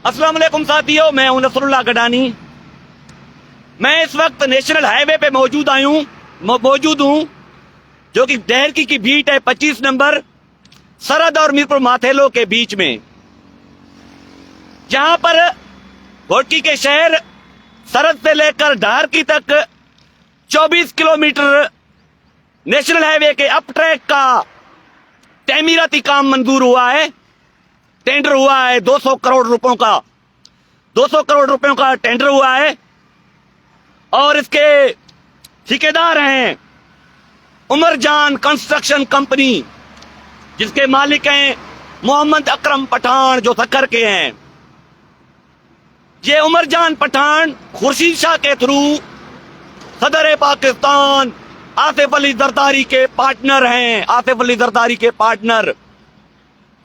अस्सलाम वालेकुम साथियों, मैं हूं नसरुल्लाह गडानी। मैं इस वक्त नेशनल हाईवे पे मौजूद हूं जो कि डहरकी की बीट है 25 नंबर सरहद और मीरपुर माथेलो के बीच में, जहां पर घोटकी के शहर सरहद से लेकर डहरकी तक 24 किलोमीटर नेशनल हाईवे के अप ट्रैक का तमीराती काम मंजूर हुआ है। टेंडर हुआ है 200 करोड़ रुपयों का, 200 करोड़ रुपयों का टेंडर हुआ है और इसके ठेकेदार हैं उमरजान कंस्ट्रक्शन कंपनी, जिसके मालिक हैं मोहम्मद अकरम पठान, जो सक्कर के हैं। ये उमरजान पठान खुर्शीद शाह के थ्रू सदर पाकिस्तान आसिफ अली जरदारी के पार्टनर हैं। आसिफ अली जरदारी के पार्टनर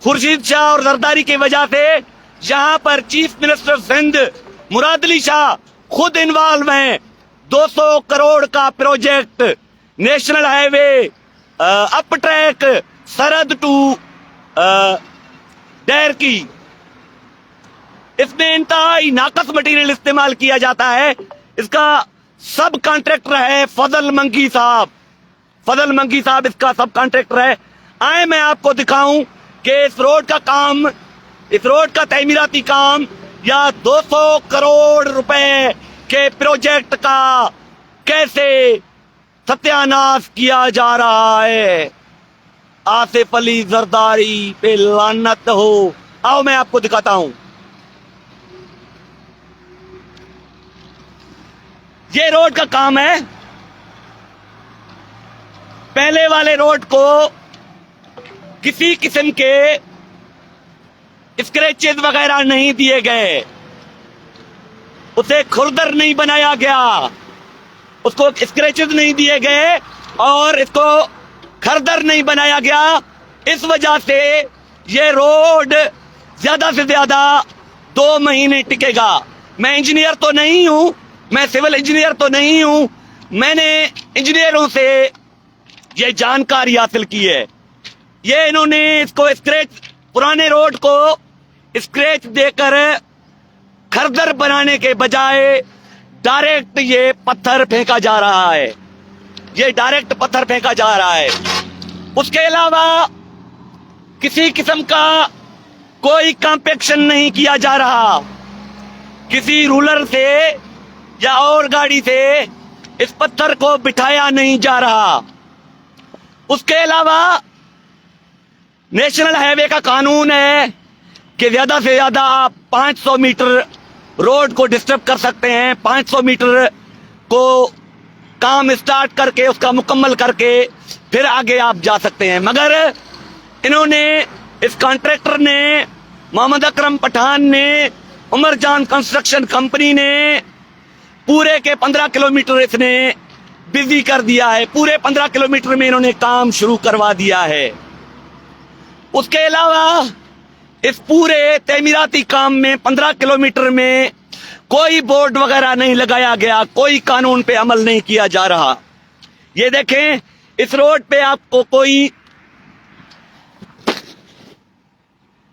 खुर्शीद शाह और जरदारी की वजह से यहां पर चीफ मिनिस्टर सिंध मुराद अली शाह खुद इन्वॉल्व हैं। 200 करोड़ का project national highway up track सरहद टू डहरकी, इसमें इंतहाई नाकस मटेरियल इस्तेमाल किया जाता है। इसका सब कॉन्ट्रैक्टर है फजल मंगी साहब। फजल मंगी साहब इसका सब कॉन्ट्रैक्टर है। आए मैं आपको दिखाऊं कि इस रोड का काम, इस रोड का तमीराती काम या 200 करोड़ रुपए के प्रोजेक्ट का कैसे सत्यानाश किया जा रहा है। आसिफ अली जरदारी पे लानत हो। आओ मैं आपको दिखाता हूं। ये रोड का काम है। पहले वाले रोड को किसी किस्म के स्क्रैचेस वगैरह नहीं दिए गए, उसे खुरदर नहीं बनाया गया, उसको स्क्रैचेस नहीं दिए गए और इसको खरदर नहीं बनाया गया। इस वजह से ये रोड ज्यादा से ज्यादा 2 महीने टिकेगा। मैं इंजीनियर तो नहीं हूं, मैं सिविल इंजीनियर तो नहीं हूं, मैंने इंजीनियरों से ये जानकारी हासिल की है। ये इन्होंने इसको स्क्रैच, पुराने रोड को स्क्रैच देकर खरदर बनाने के बजाय डायरेक्ट ये पत्थर फेंका जा रहा है। ये डायरेक्ट पत्थर फेंका जा रहा है। उसके अलावा किसी किस्म का कोई कॉम्पैक्शन नहीं किया जा रहा। किसी रूलर से या और गाड़ी से इस पत्थर को बिठाया नहीं जा रहा। उसके अलावा नेशनल हाईवे का कानून है कि ज्यादा से ज्यादा आप 500 मीटर रोड को डिस्टर्ब कर सकते हैं। 500 मीटर को काम स्टार्ट करके उसका मुकम्मल करके फिर आगे आप जा सकते हैं। मगर इन्होंने, इस कॉन्ट्रैक्टर ने, मोहम्मद अकरम पठान ने, उमरजान कंस्ट्रक्शन कंपनी ने पूरे के 15 किलोमीटर इसने बिजी कर दिया है। पूरे 15 किलोमीटर में इन्होंने काम शुरू करवा दिया है। उसके अलावा इस पूरे तमीराती काम में 15 किलोमीटर में कोई बोर्ड वगैरह नहीं लगाया गया, कोई कानून पे अमल नहीं किया जा रहा। ये देखें, इस रोड पे आपको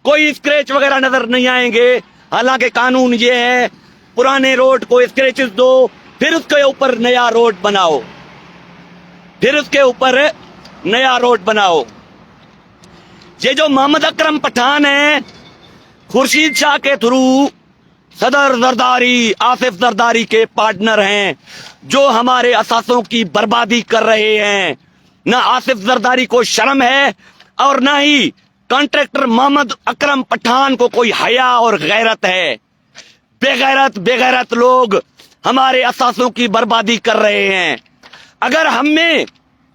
कोई स्क्रैच वगैरह नजर नहीं आएंगे। हालांकि कानून ये है, पुराने रोड को स्क्रैचेस दो, फिर उसके ऊपर नया रोड बनाओ, फिर उसके ऊपर नया रोड बनाओ। ये जो मोहम्मद अकरम पठान है, खुर्शीद शाह के थ्रू सदर जरदारी, आसिफ जरदारी के पार्टनर हैं, जो हमारे असासों की बर्बादी कर रहे हैं। ना आसिफ जरदारी को शर्म है और ना ही कॉन्ट्रैक्टर मोहम्मद अकरम पठान को कोई हया और गैरत है। बेगैरत लोग हमारे असासों की बर्बादी कर रहे हैं। अगर हमें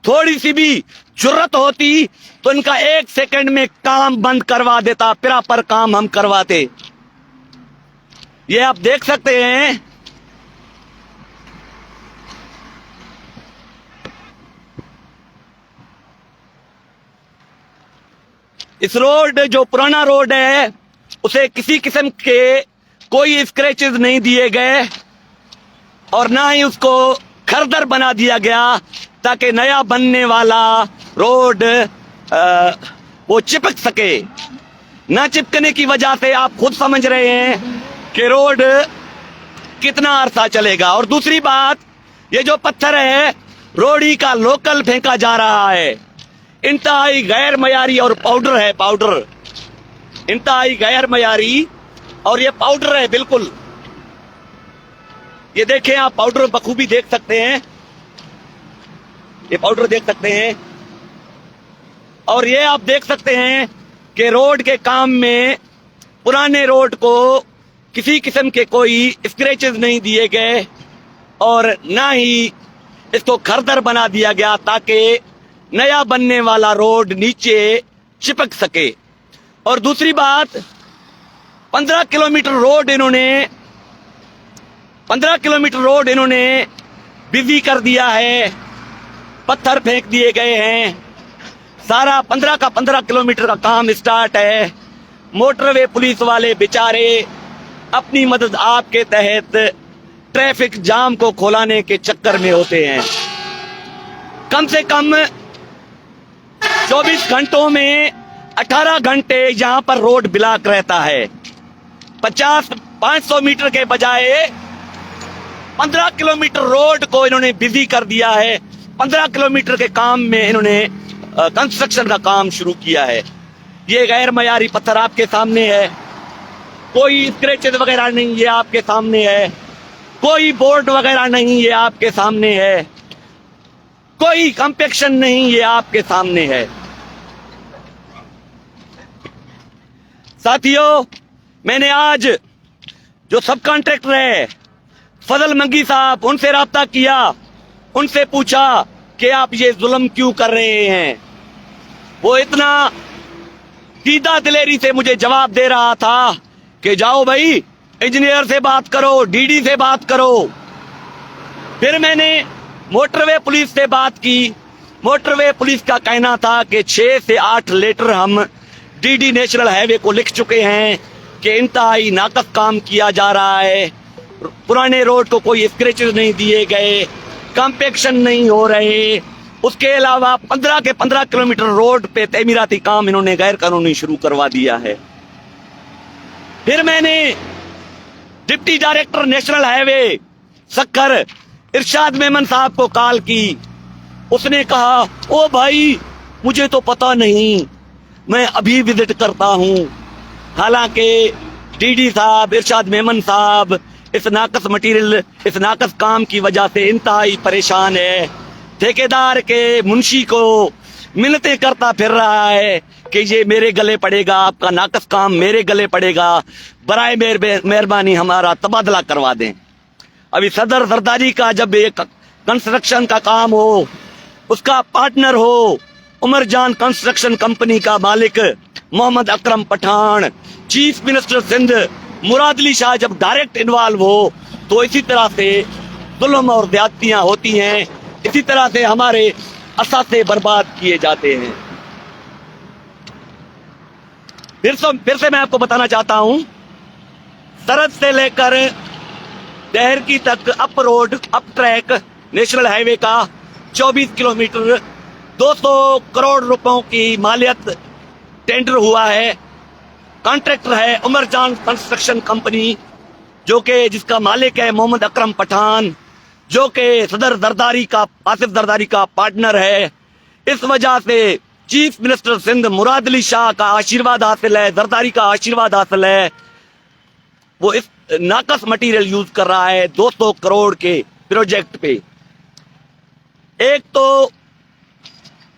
थोड़ी सी भी जुर्रत होती तो इनका 1 सेकंड में काम बंद करवा देता, प्रॉपर काम हम करवाते। ये आप देख सकते हैं। इस रोड, जो पुराना रोड है, उसे किसी किस्म के कोई स्क्रैचेस नहीं दिए गए और ना ही उसको खरदर बना दिया गया ताकि नया बनने वाला रोड वो चिपक सके। न चिपकने की वजह से आप खुद समझ रहे हैं कि रोड कितना अरसा चलेगा। और दूसरी बात, ये जो पत्थर है रोड़ी का लोकल फेंका जा रहा है, इंतहाई गैर मयारी और पाउडर है, पाउडर इंतहाई गैर मयारी और ये पाउडर है बिल्कुल। ये देखें आप, पाउडर बखूबी देख सकते हैं, ये पाउडर देख सकते हैं। और ये आप देख सकते हैं कि रोड के काम में पुराने रोड को किसी किस्म के कोई स्क्रैचेस नहीं दिए गए और ना ही इसको खरदर बना दिया गया ताकि नया बनने वाला रोड नीचे चिपक सके। और दूसरी बात, 15 किलोमीटर रोड इन्होंने बिजी कर दिया है, पत्थर फेंक दिए गए हैं। सारा 15 किलोमीटर का काम स्टार्ट है। मोटरवे पुलिस वाले बेचारे अपनी मदद आपके तहत ट्रैफिक जाम को खोलाने के चक्कर में होते हैं। कम से कम 24 घंटों में 18 घंटे यहां पर रोड ब्लॉक रहता है। 500 मीटर के बजाय 15 किलोमीटर रोड को इन्होंने बिजी कर दिया है। 15 किलोमीटर के काम में इन्होंने कंस्ट्रक्शन का काम शुरू किया है। ये गैर मयारी पत्थर आपके सामने है, कोई स्क्रैचेस वगैरह नहीं, ये आपके सामने है, कोई बोर्ड वगैरह नहीं, ये आपके सामने है, कोई कंपैक्शन नहीं, ये आपके सामने है। साथियों, मैंने आज जो सब कॉन्ट्रैक्टर है फजल मंगी साहब, उनसे राब्ता किया, उनसे पूछा कि आप ये जुल्म क्यों कर रहे हैं। वो इतना सीधा दिलेरी से मुझे जवाब दे रहा था कि जाओ भाई इंजीनियर से बात करो, डीडी से बात करो। फिर मैंने मोटरवे पुलिस से बात की। मोटरवे पुलिस का कहना था कि 6 से 8 लेटर हम डीडी नेशनल हाईवे को लिख चुके हैं कि इंतहाई नाकस काम किया जा रहा है, पुराने रोड को कोई स्क्रैचेस नहीं दिए गए, कंपैक्शन नहीं हो रहे। उसके अलावा 15 किलोमीटर रोड पे तमीराती काम इन्होंने गैर कानूनी शुरू करवा दिया है। फिर मैंने डिप्टी डायरेक्टर नेशनल हाईवे सक्कर इरशाद मेमन साहब को कॉल की। उसने कहा, ओ भाई मुझे तो पता नहीं, मैं अभी विजिट करता हूं। हालांकि डीडी साहब, इरशाद मेमन साहब इस नाकस मटीरियल, इस नाकस काम की वजह से इंतहाई परेशान है। ठेकेदार के मुंशी को मिन्नतें करता फिर रहा है कि ये मेरे गले पड़ेगा, आपका नाकस काम मेरे गले पड़ेगा, बराए मेहरबानी हमारा तबादला करवा दें। अभी सदर जरदारी का जब एक कंस्ट्रक्शन का काम हो, उसका पार्टनर हो उमर जान कंस्ट्रक्शन कंपनी का मालिक मोहम्मद अकरम पठान, चीफ मिनिस्टर सिंध मुराद अली शाह जब डायरेक्ट इन्वॉल्व हो, तो इसी तरह से जुल्म और ज्यादतियां होती हैं, इसी तरह से हमारे असासे बर्बाद किए जाते हैं। फिर से मैं आपको बताना चाहता हूं, सरहद से लेकर देहरकी तक up road, up track national highway का 24 किलोमीटर 200 करोड़ रुपयों की मालियत टेंडर हुआ है। कॉन्ट्रैक्टर है उमर जान कंस्ट्रक्शन कंपनी, जो कि जिसका मालिक है मोहम्मद अकरम पठान, जो कि सदर जरदारी का, आसिफ जरदारी का पार्टनर है। इस वजह से चीफ मिनिस्टर सिंध मुराद अली शाह का आशीर्वाद हासिल है, जरदारी का आशीर्वाद हासिल है। वो इस नाकस मटेरियल यूज कर रहा है 200 करोड़ के प्रोजेक्ट पे। एक तो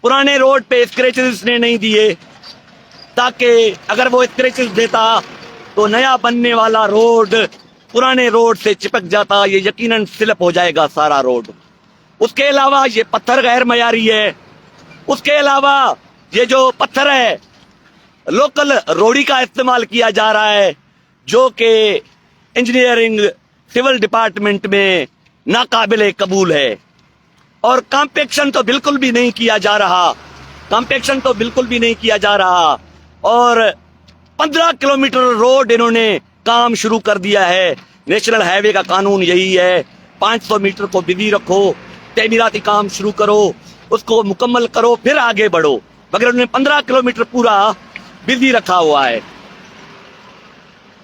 पुराने रोड पे स्क्रैचेस ने नहीं दिए, ताकि अगर वो स्क्रैचेस देता तो नया बनने वाला रोड पुराने रोड से चिपक जाता, ये यकीनन स्लिप हो जाएगा सारा रोड। उसके अलावा ये पत्थर गैर मयारी है। उसके अलावा ये जो पत्थर है लोकल रोड़ी का इस्तेमाल किया जा रहा है, जो कि इंजीनियरिंग सिविल डिपार्टमेंट में नाकाबिले कबूल है। और कॉम्पैक्शन तो बिल्कुल भी नहीं किया जा रहा, कॉम्पैक्शन तो बिल्कुल भी नहीं किया जा रहा। और 15 किलोमीटर रोड इन्होंने काम शुरू कर दिया है। नेशनल हाईवे का कानून यही है, 500 मीटर को बिजी रखो, तमीराती काम शुरू करो, उसको मुकम्मल करो, फिर आगे बढ़ो। मगर उन्होंने 15 किलोमीटर पूरा बिजी रखा हुआ है।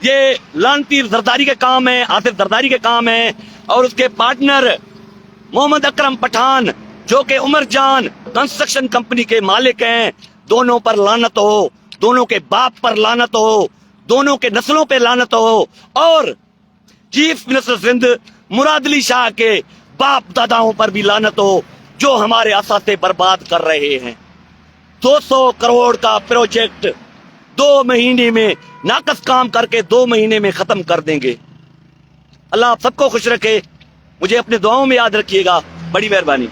ये लानती जरदारी के काम है, आसिफ जरदारी के काम है, और उसके पार्टनर मोहम्मद अकरम पठान जो कि उमर जान कंस्ट्रक्शन कंपनी के मालिक हैं। दोनों पर लानत हो, दोनों के बाप पर लानत हो, दोनों के नस्लों पे लानत हो, और चीफ मिनिस्टर सिंध मुराद अली शाह के बाप दादाओं पर भी लानत हो जो हमारे असासे बर्बाद कर रहे हैं। 200 करोड़ का प्रोजेक्ट 2 महीने में नाकस काम करके 2 महीने में खत्म कर देंगे। अल्लाह आप सबको खुश रखे, मुझे अपने दुआओं में याद रखिएगा। बड़ी मेहरबानी।